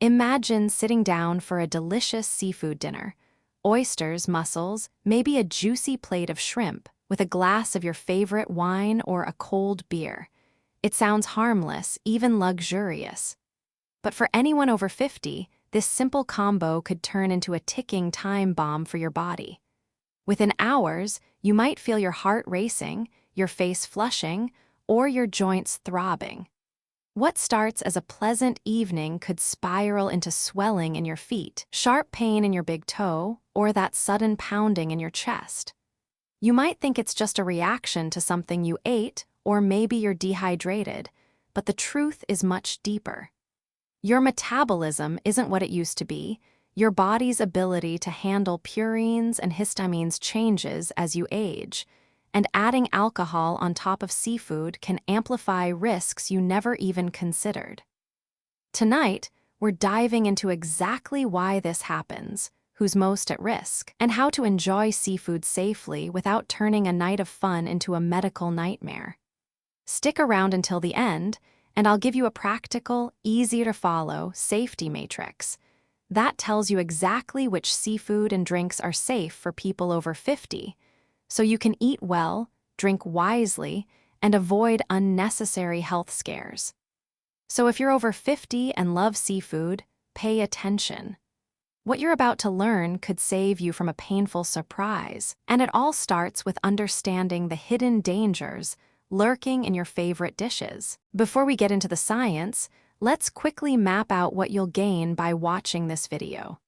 Imagine sitting down for a delicious seafood dinner. Oysters, mussels, maybe a juicy plate of shrimp, with a glass of your favorite wine or a cold beer. It sounds harmless, even luxurious. But for anyone over 50, this simple combo could turn into a ticking time bomb for your body. Within hours, you might feel your heart racing, your face flushing, or your joints throbbing. What starts as a pleasant evening could spiral into swelling in your feet, sharp pain in your big toe, or that sudden pounding in your chest. You might think it's just a reaction to something you ate, or maybe you're dehydrated, but the truth is much deeper. Your metabolism isn't what it used to be. Your body's ability to handle purines and histamines changes as you age, and adding alcohol on top of seafood can amplify risks you never even considered. Tonight, we're diving into exactly why this happens, who's most at risk, and how to enjoy seafood safely without turning a night of fun into a medical nightmare. Stick around until the end, and I'll give you a practical, easy-to-follow safety matrix. That tells you exactly which seafood and drinks are safe for people over 50, so you can eat well, drink wisely, and avoid unnecessary health scares. So if you're over 50 and love seafood, pay attention. What you're about to learn could save you from a painful surprise, and it all starts with understanding the hidden dangers lurking in your favorite dishes. Before we get into the science, let's quickly map out what you'll gain by watching this video.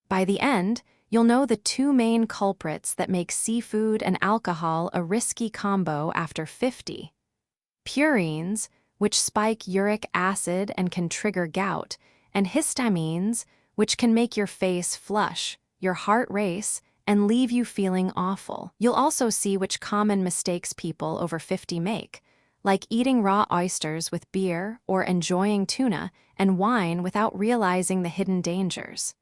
By the end, you'll know the two main culprits that make seafood and alcohol a risky combo after 50. Purines, which spike uric acid and can trigger gout, and histamines, which can make your face flush, your heart race, and leave you feeling awful. You'll also see which common mistakes people over 50 make, like eating raw oysters with beer or enjoying tuna and wine without realizing the hidden dangers.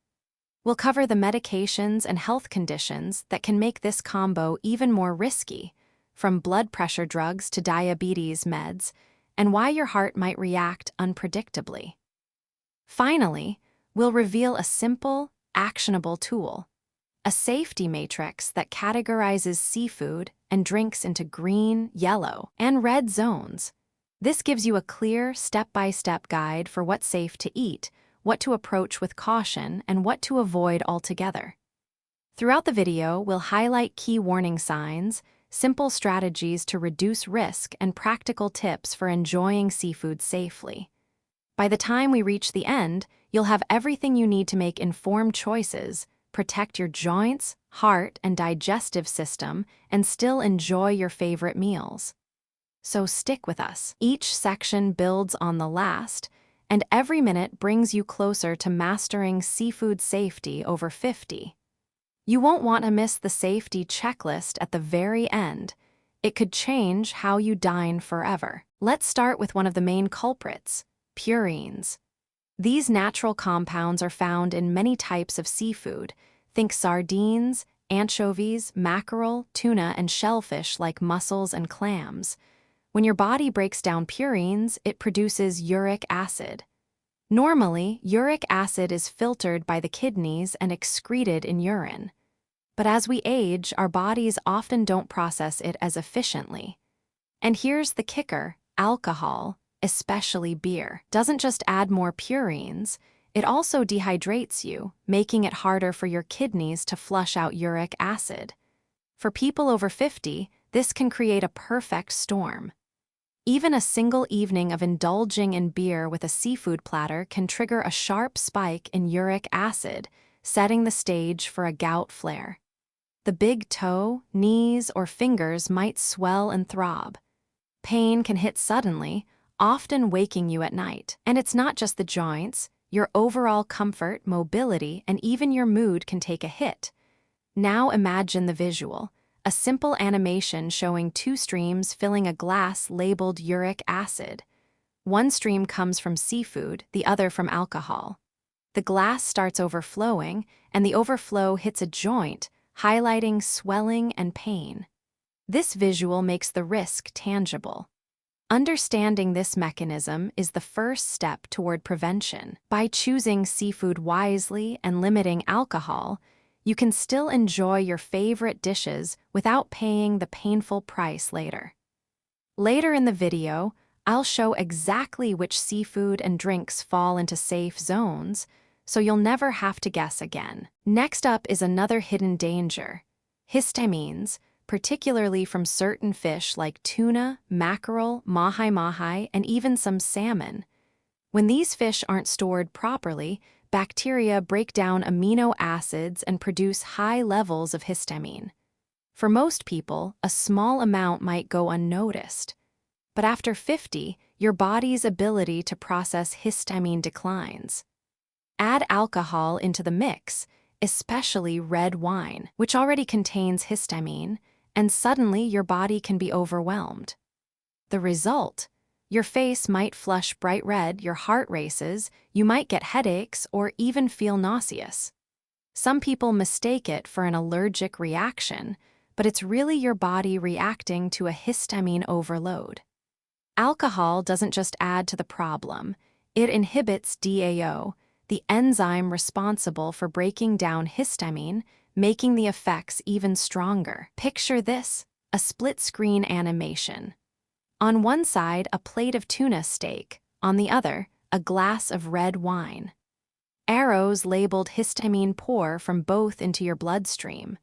We'll cover the medications and health conditions that can make this combo even more risky, from blood pressure drugs to diabetes meds, and why your heart might react unpredictably. Finally, we'll reveal a simple, actionable tool, a safety matrix that categorizes seafood and drinks into green, yellow, and red zones. This gives you a clear, step-by-step guide for what's safe to eat, what to approach with caution, and what to avoid altogether. Throughout the video, we'll highlight key warning signs, simple strategies to reduce risk, and practical tips for enjoying seafood safely. By the time we reach the end, you'll have everything you need to make informed choices, protect your joints, heart, and digestive system, and still enjoy your favorite meals. So stick with us. Each section builds on the last, and every minute brings you closer to mastering seafood safety over 50. You won't want to miss the safety checklist at the very end. It could change how you dine forever. Let's start with one of the main culprits, purines. These natural compounds are found in many types of seafood. Think sardines, anchovies, mackerel, tuna, and shellfish like mussels and clams. When your body breaks down purines, it produces uric acid. Normally, uric acid is filtered by the kidneys and excreted in urine. But as we age, our bodies often don't process it as efficiently. And here's the kicker: alcohol, especially beer, doesn't just add more purines, it also dehydrates you, making it harder for your kidneys to flush out uric acid. For people over 50, this can create a perfect storm. Even a single evening of indulging in beer with a seafood platter can trigger a sharp spike in uric acid, setting the stage for a gout flare. The big toe, knees, or fingers might swell and throb. Pain can hit suddenly, often waking you at night. And it's not just the joints. Your overall comfort, mobility, and even your mood can take a hit. Now imagine the visual. A simple animation showing two streams filling a glass labeled uric acid. One stream comes from seafood, the other from alcohol. The glass starts overflowing, and the overflow hits a joint, highlighting swelling and pain. This visual makes the risk tangible. Understanding this mechanism is the first step toward prevention. By choosing seafood wisely and limiting alcohol, you can still enjoy your favorite dishes without paying the painful price later. Later in the video, I'll show exactly which seafood and drinks fall into safe zones, so you'll never have to guess again. Next up is another hidden danger: histamines, particularly from certain fish like tuna, mackerel, mahi-mahi, and even some salmon. When these fish aren't stored properly, bacteria break down amino acids and produce high levels of histamine. For most people, a small amount might go unnoticed. But after 50, your body's ability to process histamine declines. Add alcohol into the mix, especially red wine, which already contains histamine, and suddenly your body can be overwhelmed. The result: your face might flush bright red, your heart races, you might get headaches, or even feel nauseous. Some people mistake it for an allergic reaction, but it's really your body reacting to a histamine overload. Alcohol doesn't just add to the problem, it inhibits DAO, the enzyme responsible for breaking down histamine, making the effects even stronger. Picture this: a split-screen animation. On one side, a plate of tuna steak, on the other, a glass of red wine. Arrows labeled histamine pour from both into your bloodstream.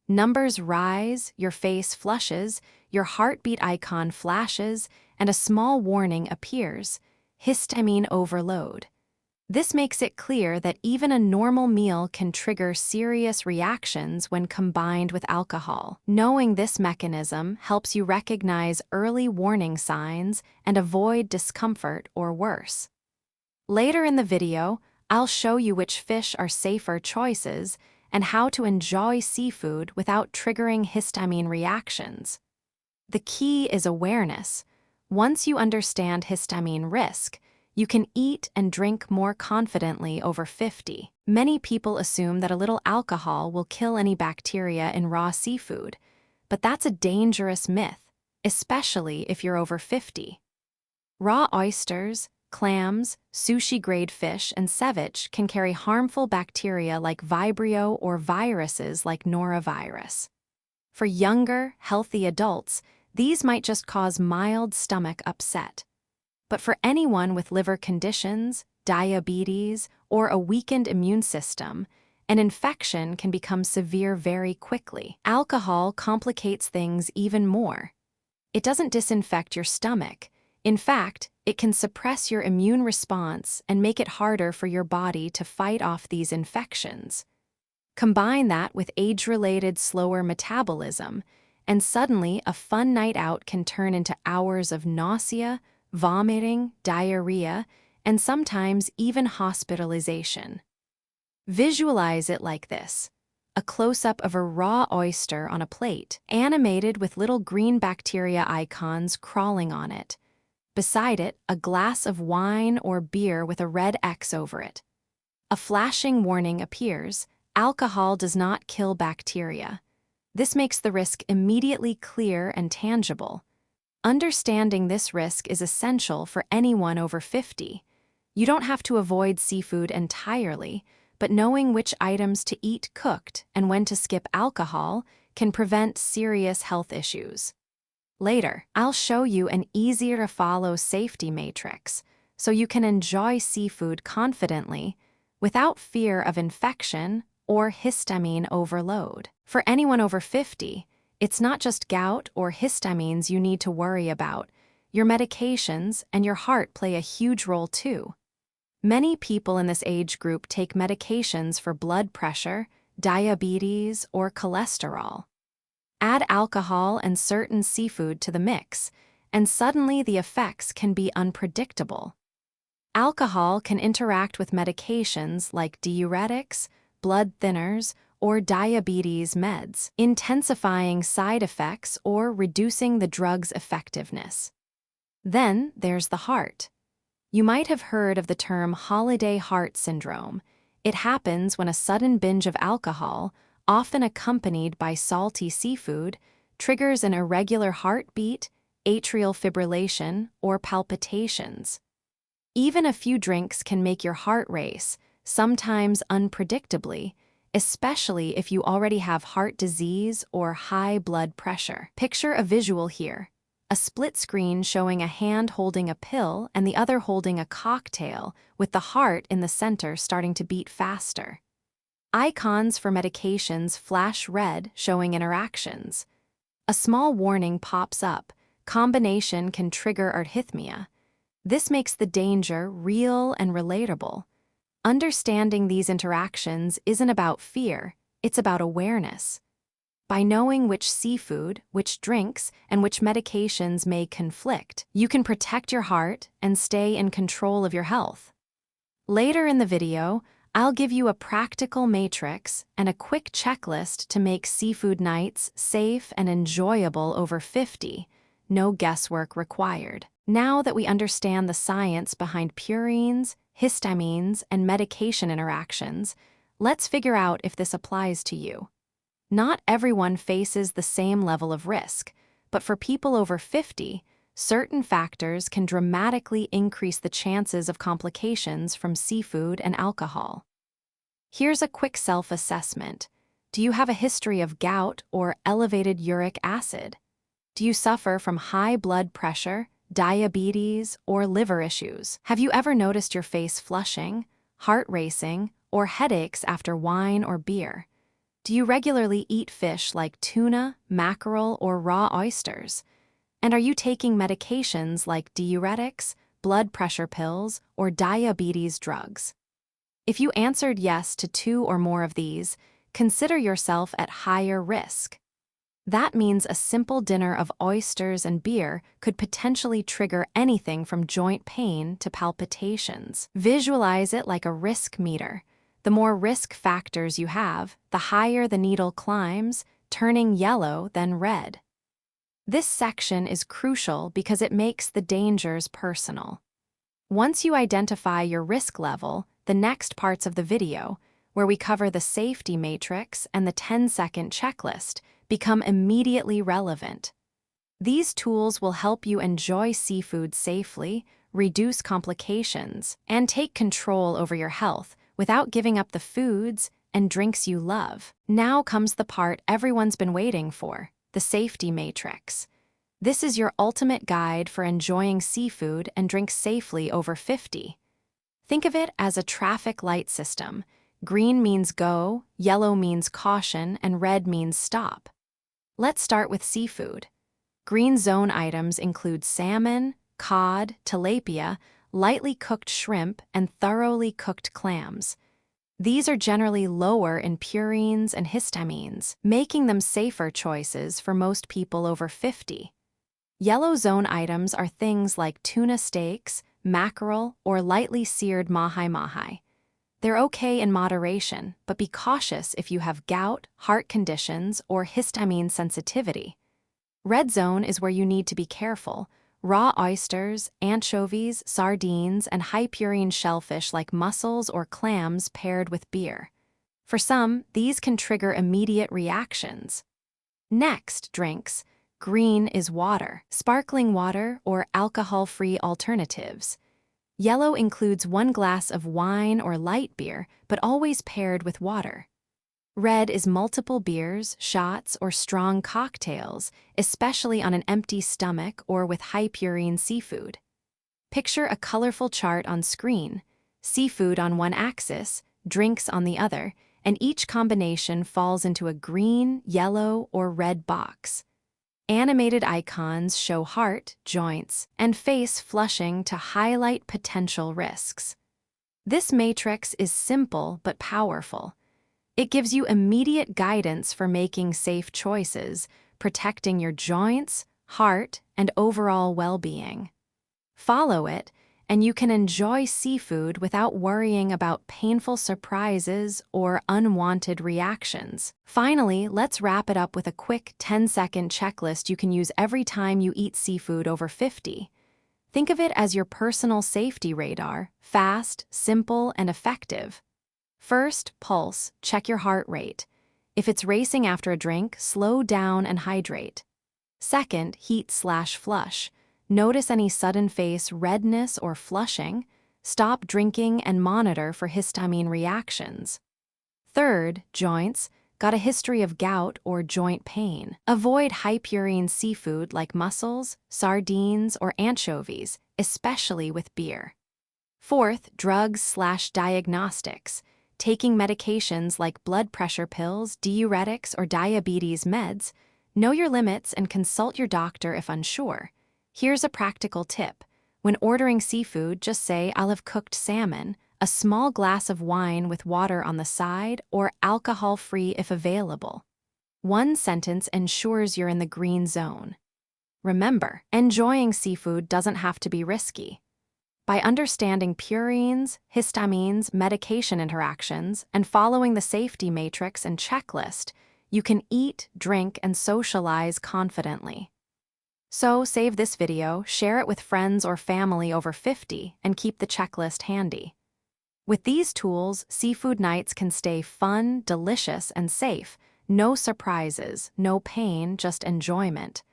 Numbers rise, your face flushes, your heartbeat icon flashes, and a small warning appears: histamine overload. This makes it clear that even a normal meal can trigger serious reactions when combined with alcohol. Knowing this mechanism helps you recognize early warning signs and avoid discomfort or worse. Later in the video, I'll show you which fish are safer choices and how to enjoy seafood without triggering histamine reactions. The key is awareness. Once you understand histamine risk, you can eat and drink more confidently over 50. Many people assume that a little alcohol will kill any bacteria in raw seafood, but that's a dangerous myth, especially if you're over 50. Raw oysters, clams, sushi-grade fish, and ceviche can carry harmful bacteria like Vibrio or viruses like norovirus. For younger, healthy adults, these might just cause mild stomach upset. But for anyone with liver conditions, diabetes, or a weakened immune system, an infection can become severe very quickly. Alcohol complicates things even more. It doesn't disinfect your stomach. In fact, it can suppress your immune response and make it harder for your body to fight off these infections. Combine that with age-related slower metabolism, and suddenly a fun night out can turn into hours of nausea, vomiting, diarrhea, and sometimes even hospitalization. Visualize it like this: a close-up of a raw oyster on a plate, animated with little green bacteria icons crawling on it. Beside it, a glass of wine or beer with a red X over it. A flashing warning appears: alcohol does not kill bacteria. This makes the risk immediately clear and tangible. Understanding this risk is essential for anyone over 50. You don't have to avoid seafood entirely, but knowing which items to eat cooked and when to skip alcohol can prevent serious health issues. Later, I'll show you an easier-to-follow safety matrix so you can enjoy seafood confidently without fear of infection or histamine overload. For anyone over 50, it's not just gout or histamines you need to worry about. Your medications and your heart play a huge role too. Many people in this age group take medications for blood pressure, diabetes, or cholesterol. Add alcohol and certain seafood to the mix, and suddenly the effects can be unpredictable. Alcohol can interact with medications like diuretics, blood thinners, or diabetes meds, intensifying side effects or reducing the drug's effectiveness. Then there's the heart. You might have heard of the term holiday heart syndrome. It happens when a sudden binge of alcohol, often accompanied by salty seafood, triggers an irregular heartbeat, atrial fibrillation, or palpitations. Even a few drinks can make your heart race, sometimes unpredictably, especially if you already have heart disease or high blood pressure. Picture a visual here. A split screen showing a hand holding a pill and the other holding a cocktail, with the heart in the center starting to beat faster. Icons for medications flash red, showing interactions. A small warning pops up. Combination can trigger arrhythmia. This makes the danger real and relatable. Understanding these interactions isn't about fear, it's about awareness. By knowing which seafood, which drinks, and which medications may conflict, you can protect your heart and stay in control of your health. Later in the video, I'll give you a practical matrix and a quick checklist to make seafood nights safe and enjoyable over 50, no guesswork required. Now that we understand the science behind purines, histamines, and medication interactions, let's figure out if this applies to you. Not everyone faces the same level of risk, but for people over 50, certain factors can dramatically increase the chances of complications from seafood and alcohol. Here's a quick self-assessment. Do you have a history of gout or elevated uric acid? Do you suffer from high blood pressure, diabetes, or liver issues? Have you ever noticed your face flushing, heart racing, or headaches after wine or beer? Do you regularly eat fish like tuna, mackerel, or raw oysters? And are you taking medications like diuretics, blood pressure pills, or diabetes drugs? If you answered yes to 2 or more of these, consider yourself at higher risk. That means a simple dinner of oysters and beer could potentially trigger anything from joint pain to palpitations. Visualize it like a risk meter. The more risk factors you have, the higher the needle climbs, turning yellow then red. This section is crucial because it makes the dangers personal. Once you identify your risk level, the next parts of the video, where we cover the safety matrix and the 10-second checklist, become immediately relevant. These tools will help you enjoy seafood safely, reduce complications, and take control over your health without giving up the foods and drinks you love. Now comes the part everyone's been waiting for, the safety matrix. This is your ultimate guide for enjoying seafood and drinks safely over 50. Think of it as a traffic light system. Green means go, yellow means caution, and red means stop. Let's start with seafood. Green zone items include salmon, cod, tilapia, lightly cooked shrimp, and thoroughly cooked clams. These are generally lower in purines and histamines, making them safer choices for most people over 50. Yellow zone items are things like tuna steaks, mackerel, or lightly seared mahi-mahi. They're okay in moderation, but be cautious if you have gout, heart conditions, or histamine sensitivity. Red zone is where you need to be careful. Raw oysters, anchovies, sardines, and high-purine shellfish like mussels or clams paired with beer. For some, these can trigger immediate reactions. Next, drinks. Green is water, sparkling water, or alcohol-free alternatives. Yellow includes 1 glass of wine or light beer, but always paired with water. Red is multiple beers, shots, or strong cocktails, especially on an empty stomach or with high-purine seafood. Picture a colorful chart on screen, seafood on one axis, drinks on the other, and each combination falls into a green, yellow, or red box. Animated icons show heart, joints, and face flushing to highlight potential risks. This matrix is simple but powerful. It gives you immediate guidance for making safe choices, protecting your joints, heart, and overall well-being. Follow it, and you can enjoy seafood without worrying about painful surprises or unwanted reactions. Finally, let's wrap it up with a quick 10-second checklist you can use every time you eat seafood over 50. Think of it as your personal safety radar, fast, simple, and effective. First, pulse, check your heart rate. If it's racing after a drink, slow down and hydrate. Second, heat/flush. Notice any sudden face redness or flushing. Stop drinking and monitor for histamine reactions. Third, joints. Got a history of gout or joint pain? Avoid high-purine seafood like mussels, sardines, or anchovies, especially with beer. Fourth, drugs/diagnostics. Taking medications like blood pressure pills, diuretics, or diabetes meds. Know your limits and consult your doctor if unsure. Here's a practical tip. When ordering seafood, just say, "I'll have cooked salmon," a small glass of wine with water on the side, or alcohol-free if available. One sentence ensures you're in the green zone. Remember, enjoying seafood doesn't have to be risky. By understanding purines, histamines, medication interactions, and following the safety matrix and checklist, you can eat, drink, and socialize confidently. So save this video, share it with friends or family over 50, and keep the checklist handy. With these tools, seafood nights can stay fun, delicious, and safe. No surprises, no pain, just enjoyment.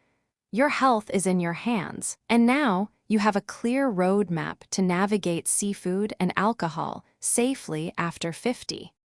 Your health is in your hands, and now you have a clear roadmap to navigate seafood and alcohol safely after 50.